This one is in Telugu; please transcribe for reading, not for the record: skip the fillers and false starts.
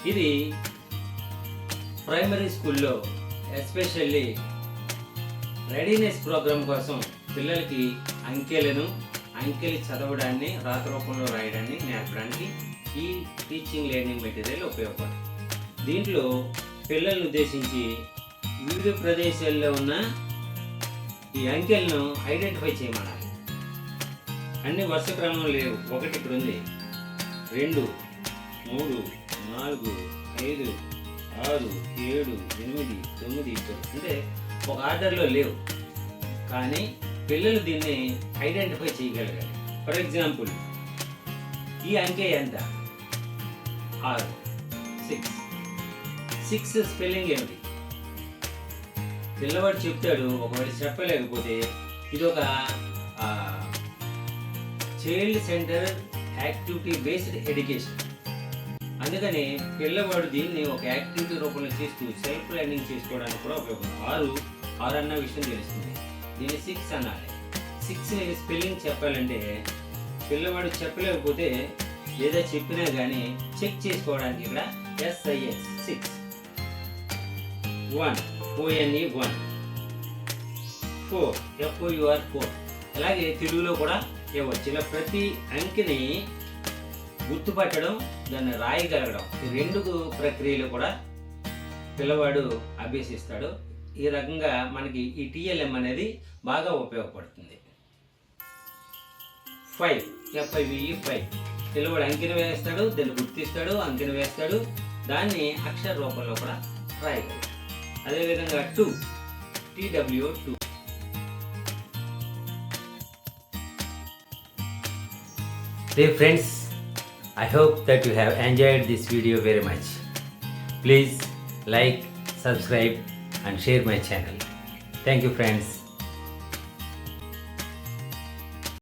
ఇది ప్రైమరీ స్కూల్లో ఎస్పెషల్లీ రెడీనెస్ ప్రోగ్రామ్ కోసం పిల్లలకి అంకెలు చదవడాన్ని రాత రూపంలో రాయడాన్ని నేర్పడానికి ఈ టీచింగ్ లెర్నింగ్ మెటీరియల్ ఉపయోగపడుతుంది. దీంట్లో పిల్లలను ఉద్దేశించి వివిధ ప్రదేశాల్లో ఉన్న ఈ అంకెలను ఐడెంటిఫై చేయమనాలి. అన్ని వరుస క్రమంలో లేవు. ఒకటి ఇక్కడ ఉంది, 2, 3, 4, 5, 6, 7, 8, 9, 10 అంటే ఒక ఆర్డర్లో లేవు. కానీ పిల్లలు దీన్ని ఐడెంటిఫై చేయగలగాలి. ఫర్ ఎగ్జాంపుల్, ఈ అంకె ఎంత? 6, 6 స్పెల్లింగ్ ఏమిటి? పిల్లవాడు చెప్తాడు. ఒకవేళ చెప్పలేకపోతే ఇది ఒక child centre activity based education. అందుకని పిల్లవాడు దీన్ని ఒక యాక్టివిటీ రూపంలో చేస్తూ సెల్ఫ్ లెర్నింగ్ చేసుకోవడానికి కూడా ఉపయోగపడుతుంది. 6 అన్న విషయం తెలుస్తుంది. దీన్ని 6 అనాలి. 6ని స్పెల్లింగ్ చెప్పాలంటే పిల్లవాడు చెప్పలేకపోతే లేదా చెప్పినా కానీ చెక్ చేసుకోవడానికి ఇక్కడ SIX 6, 1 ONE 1, 4 FOUR 4. అలాగే తెలుగులో కూడా ఇవ్వచ్చు. ఇలా ప్రతి అంకెని గుర్తుపట్టడం, దాన్ని రాయగలగడం, ఈ 2 ప్రక్రియలు కూడా పిల్లవాడు అభ్యసిస్తాడు. ఈ రకంగా మనకి ఈ TLM అనేది బాగా ఉపయోగపడుతుంది. 5 FIVE పిల్లవాడు అంకెను వేస్తాడు, దాన్ని గుర్తిస్తాడు, అంకెను వేస్తాడు, దాన్ని అక్షర రూపంలో కూడా రాయగలడు. అదేవిధంగా 2 TWO 2. Dear friends, I hope that you have enjoyed this video very much. Please like, subscribe and share my channel. Thank you friends.